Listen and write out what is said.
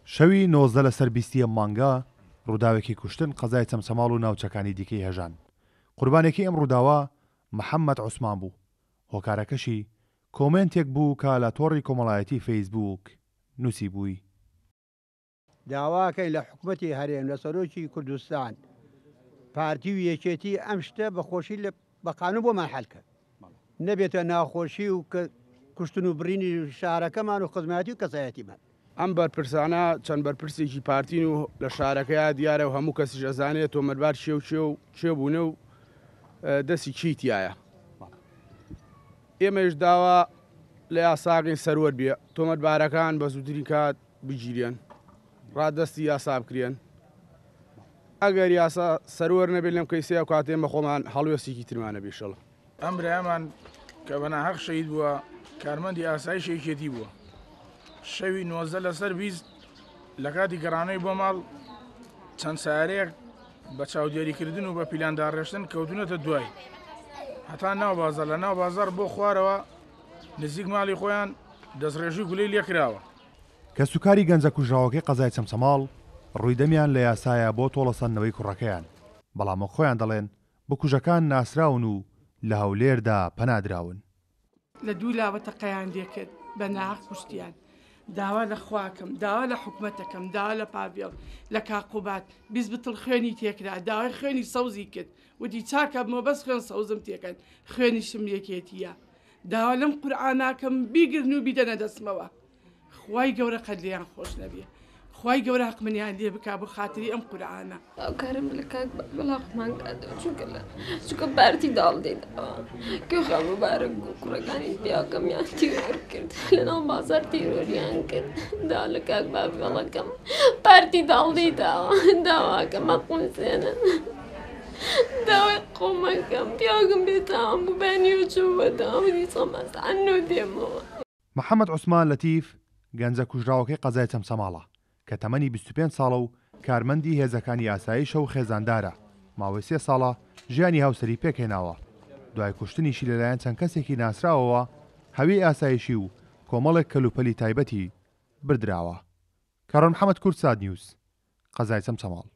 شەوی 19 لەسەر 20 مانگا ڕووداوێکی کوشتن قەزای چەمچەماڵ و ناوچەکانی دیکەی هێژان. قوربانێکی ئەم ڕووداوە محەممەد عوسمان بوو. هۆکارەکەشی کۆمنتێک بوو کە لە تۆڕی کۆمەڵایەتی فەیسبووک نووسی بووی. داواکەی لە حکوومەتی هەرێم لە سەرۆکی کوردستان پارتی و یەکێتی ئەم شتە بەخۆشی بە قانون بۆمان حەلکە نەبێتە ناخۆشی و کە کوشتن و برینی شارەکەمان و خزمەتی و کەسایەتیمان. ئەم بەرپرسانە چەند بەرپرسێکی پارتین و لە شارەکەیە دیارە و هەموو کەسیش ئەزانێت تۆمەتبار چێ بوونە و دەستی چیتیایە. ئێمەش داوا لە یاساقین سەروەر بێ تۆمەتبارەکان بە زووترین کات بگیرێن ڕاددەستی یاسا بکرێن. ئەگەر یاسا سەروەر نەبێت لەم کەیسەیە کاتێن بە خۆمان هەڵوێستێکی ترمانە بێشەڵە. ئەم برایمان کە بەناحەق شەهید بووە کارمەندی ئاسایی شەیکێتی بووە. شەوی 19 لەسەر 20 لە کاتی گەڕانەی بۆ ماڵ چەند سارەیەک بە چاودێریکردن و بە پیلانداڕێشتن کەوتونەتە دوای. هەتا ناو بازار لە ناو بازار بۆ خوارەوە نزیک ماڵی خۆیان دەستڕێژی گولەی لێکراوە. کە سوکاری گەنجە کوژراوەکەی قەزای چەمچەماڵ ڕوویدەمیان لە یاسایە بۆ تۆڵەسەندنەوەی کوڕەکەیان، بەڵام خۆیان دەڵێن بکوژەکان ناسراون و لە هەولێردا پەنادراون. لە دوو لاوەتە قەیان دێکرد بە ناحەق کوشتیان. داوا لە خواکەم، داوا لە حکوومەتەکەم، داوا لە پاڤێڵ لە کاقوبات بیست بتڵ خوێنی تێکرا، داوای خوێنی سەوزی کرد وتی چاکە بمە بەس خوێن سەوزم تێکەن خوێنیشم یەکێتیە. داوا لەم قورئاناکەم بیگرن و بیدەنە دەستمەوە. خوای گەورە قەدریان خۆش نەبێ، خوای گەورە حقمنیان لێ بکا بۆ خاتری ئەم قورئانە. کارم لە کاک بەڵاقمان کاتەوە چونکە پارتی داڵدێتەوە کە خەموبارە کوڕەکانی پیاکەمیان تیرۆر کرد لەناو بازار تیرۆریان کرد. دا لە کاک بابیڵەکەم پارتی داڵدێتەوە داواکەم ئەقونسێنن داوای قۆمەکەم پیاگم بێتام بووبانی و چووەداوی سەمەسان و دێمەوە. محەممەد عوسمان لەتیف گەنجە کوژراوەکەی قەزای چەمچەماڵە کە تەمەنی 25 ساڵە و کارمەندی هێزەکانی ئاساییشە و خێزاندارە. ماوەی 3 ساڵە ژیانی هاوسەری پێکهێناوە. دوای کوشتنیشی لەلایەن چەند کەسێکی ناسراوەوە هەوی ئاسایشی و کۆمەڵێک کەلوپەلی تایبەتی بردراوە. کارۆن محەممەد کورد ساد نیوز قەزای چەمچەماڵ.